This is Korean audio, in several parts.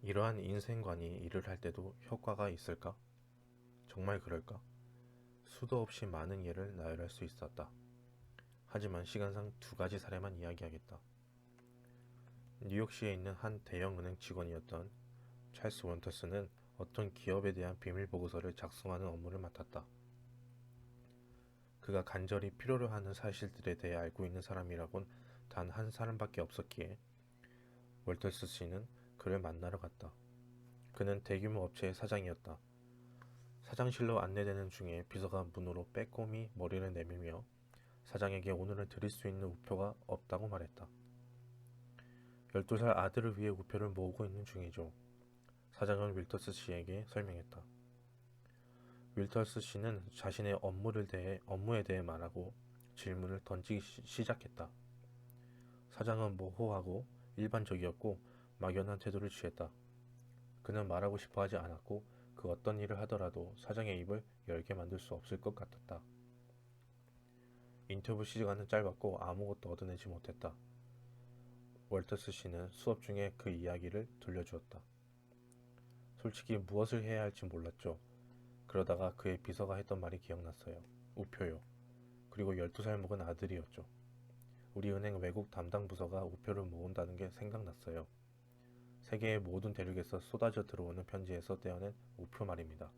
이러한 인생관이 일을 할 때도 효과가 있을까? 정말 그럴까? 수도 없이 많은 예를 나열할 수 있었다. 하지만 시간상 두 가지 사례만 이야기하겠다. 뉴욕시에 있는 한 대형은행 직원이었던 찰스 원터스는 어떤 기업에 대한 비밀 보고서를 작성하는 업무를 맡았다. 그가 간절히 필요로 하는 사실들에 대해 알고 있는 사람이라곤 단 한 사람밖에 없었기에 월터스 씨는 그를 만나러 갔다. 그는 대규모 업체의 사장이었다. 사장실로 안내되는 중에 비서가 문으로 빼꼼히 머리를 내밀며 사장에게 오늘은 드릴 수 있는 우표가 없다고 말했다. 12살 아들을 위해 우표를 모으고 있는 중이죠. 사장은 윌터스 씨에게 설명했다. 윌터스 씨는 자신의 업무에 대해 말하고 질문을 던지기 시작했다. 사장은 모호하고 일반적이었고 막연한 태도를 취했다. 그는 말하고 싶어 하지 않았고 그 어떤 일을 하더라도 사장의 입을 열게 만들 수 없을 것 같았다. 인터뷰 시간은 짧았고 아무것도 얻어내지 못했다. 월터스 씨는 수업 중에 그 이야기를 들려주었다. 솔직히 무엇을 해야 할지 몰랐죠. 그러다가 그의 비서가 했던 말이 기억났어요. 우표요. 그리고 12살 먹은 아들이었죠. 우리 은행 외국 담당 부서가 우표를 모은다는 게 생각났어요. 세계의 모든 대륙에서 쏟아져 들어오는 편지에서 떼어낸 우표 말입니다.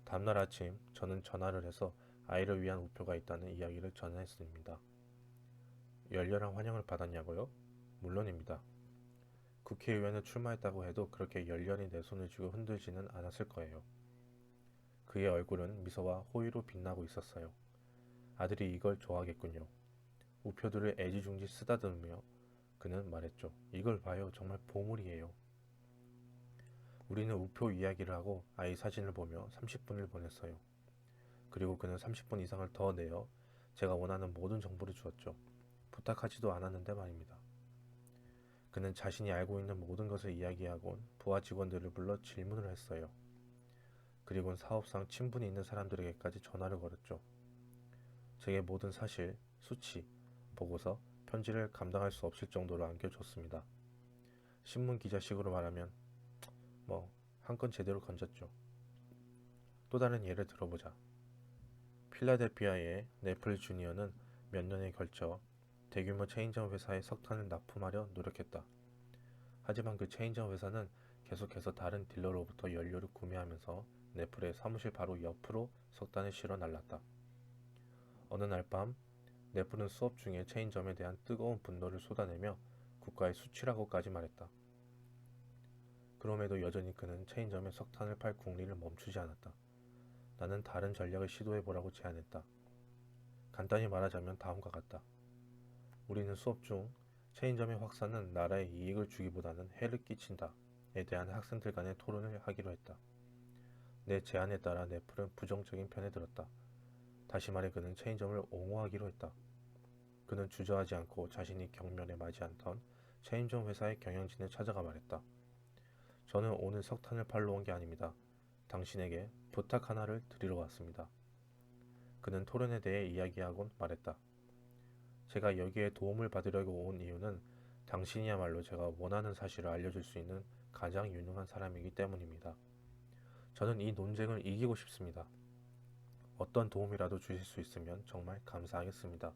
다음날 아침 저는 전화를 해서 아이를 위한 우표가 있다는 이야기를 전했습니다. 열렬한 환영을 받았냐고요? 물론입니다. 국회의원에 출마했다고 해도 그렇게 열렬히 내 손을 쥐고 흔들지는 않았을 거예요. 그의 얼굴은 미소와 호의로 빛나고 있었어요. 아들이 이걸 좋아하겠군요. 우표들을 애지중지 쓰다듬으며 그는 말했죠. 이걸 봐요. 정말 보물이에요. 우리는 우표 이야기를 하고 아이 사진을 보며 30분을 보냈어요. 그리고 그는 30분 이상을 더 내어 제가 원하는 모든 정보를 주었죠. 부탁하지도 않았는데 말입니다. 그는 자신이 알고 있는 모든 것을 이야기하곤 부하 직원들을 불러 질문을 했어요. 그리고는 사업상 친분이 있는 사람들에게까지 전화를 걸었죠. 제게 모든 사실, 수치, 보고서, 편지를 감당할 수 없을 정도로 안겨줬습니다. 신문 기자식으로 말하면 한 건 제대로 건졌죠. 또 다른 예를 들어보자. 필라델피아의 네플 주니어는 몇 년에 걸쳐 대규모 체인점 회사에 석탄을 납품하려 노력했다. 하지만 그 체인점 회사는 계속해서 다른 딜러로부터 연료를 구매하면서 네플의 사무실 바로 옆으로 석탄을 실어 날랐다. 어느 날 밤 네플은 수업 중에 체인점에 대한 뜨거운 분노를 쏟아내며 국가의 수치라고까지 말했다. 그럼에도 여전히 그는 체인점에 석탄을 팔 궁리를 멈추지 않았다. 나는 다른 전략을 시도해보라고 제안했다. 간단히 말하자면 다음과 같다. 우리는 수업 중 체인점의 확산은 나라에 이익을 주기보다는 해를 끼친다에 대한 학생들 간의 토론을 하기로 했다. 내 제안에 따라 네플은 부정적인 편에 들었다. 다시 말해 그는 체인점을 옹호하기로 했다. 그는 주저하지 않고 자신이 경멸에 맞지 않던 체인점 회사의 경영진을 찾아가 말했다. 저는 오늘 석탄을 팔러 온 게 아닙니다. 당신에게 부탁 하나를 드리러 왔습니다. 그는 토론에 대해 이야기하곤 말했다. 제가 여기에 도움을 받으려고 온 이유는 당신이야말로 제가 원하는 사실을 알려줄 수 있는 가장 유능한 사람이기 때문입니다. 저는 이 논쟁을 이기고 싶습니다. 어떤 도움이라도 주실 수 있으면 정말 감사하겠습니다.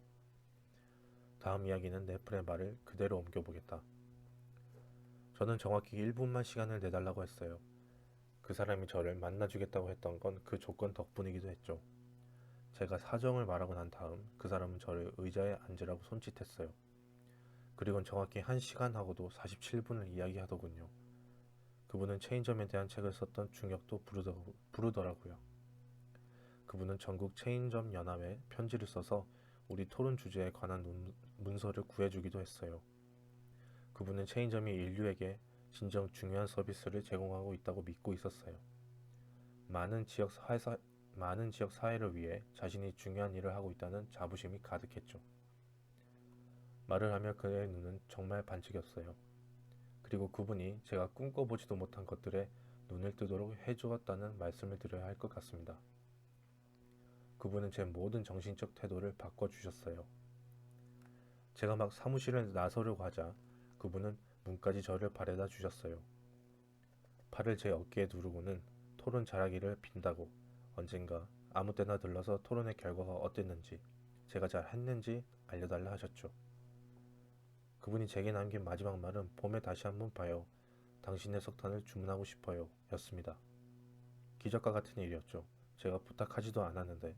다음 이야기는 네플의 말을 그대로 옮겨보겠다. 저는 정확히 1분만 시간을 내달라고 했어요. 그 사람이 저를 만나주겠다고 했던 건 그 조건 덕분이기도 했죠. 제가 사정을 말하고 난 다음 그 사람은 저를 의자에 앉으라고 손짓했어요. 그리고는 정확히 1시간하고도 47분을 이야기하더군요. 그분은 체인점에 대한 책을 썼던 중역도 부르더라고요. 그분은 전국 체인점 연합에 편지를 써서 우리 토론 주제에 관한 문서를 구해주기도 했어요. 그분은 체인점이 인류에게 진정 중요한 서비스를 제공하고 있다고 믿고 있었어요. 많은 지역 사회를 위해 자신이 중요한 일을 하고 있다는 자부심이 가득했죠. 말을 하며 그의 눈은 정말 반짝였어요. 그리고 그분이 제가 꿈꿔보지도 못한 것들에 눈을 뜨도록 해주었다는 말씀을 드려야 할 것 같습니다. 그분은 제 모든 정신적 태도를 바꿔주셨어요. 제가 막 사무실을 나서려고 하자 그분은 문까지 저를 바래다 주셨어요. 팔을 제 어깨에 두르고는 토론 잘하기를 빈다고 언젠가 아무 때나 들러서 토론의 결과가 어땠는지 제가 잘 했는지 알려달라 하셨죠. 그분이 제게 남긴 마지막 말은 봄에 다시 한번 봐요. 당신의 석탄을 주문하고 싶어요. 였습니다. 기적과 같은 일이었죠. 제가 부탁하지도 않았는데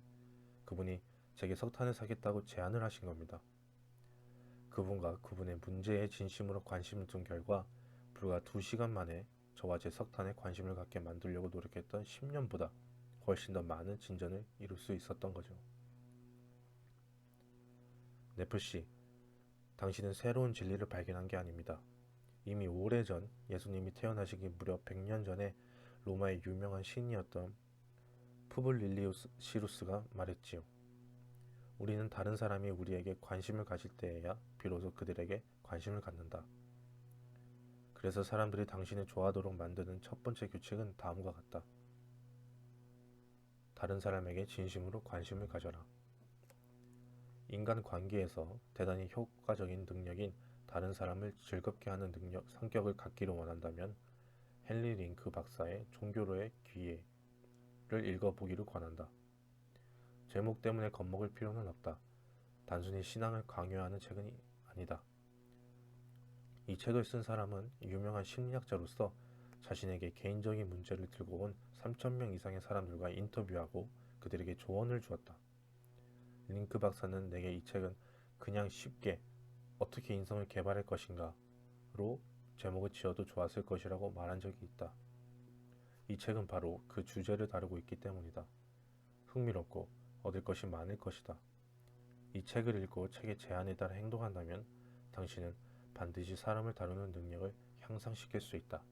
그분이 제게 석탄을 사겠다고 제안을 하신 겁니다. 그분과 그분의 문제에 진심으로 관심을 둔 결과 불과 2시간 만에 저와 제 석탄에 관심을 갖게 만들려고 노력했던 10년보다 훨씬 더 많은 진전을 이룰 수 있었던 거죠. 네플씨, 당신은 새로운 진리를 발견한 게 아닙니다. 이미 오래전 예수님이 태어나시기 무려 100년 전에 로마의 유명한 시인이었던 푸블릴리우스가 말했지요. 우리는 다른 사람이 우리에게 관심을 가질 때에야 비로소 그들에게 관심을 갖는다. 그래서 사람들이 당신을 좋아하도록 만드는 첫 번째 규칙은 다음과 같다. 다른 사람에게 진심으로 관심을 가져라. 인간 관계에서 대단히 효과적인 능력인 다른 사람을 즐겁게 하는 성격을 갖기를 원한다면 헨리 링크 박사의 종교로의 기회를 읽어보기를 권한다. 제목 때문에 겁먹을 필요는 없다. 단순히 신앙을 강요하는 책은 아니다. 이 책을 쓴 사람은 유명한 심리학자로서 자신에게 개인적인 문제를 들고 온 3,000명 이상의 사람들과 인터뷰하고 그들에게 조언을 주었다. 링크 박사는 내게 이 책은 그냥 쉽게 어떻게 인성을 개발할 것인가로 제목을 지어도 좋았을 것이라고 말한 적이 있다. 이 책은 바로 그 주제를 다루고 있기 때문이다. 흥미롭고 얻을 것이 많을 것이다. 이 책을 읽고 책의 제안에 따라 행동한다면 당신은 반드시 사람을 다루는 능력을 향상시킬 수 있다.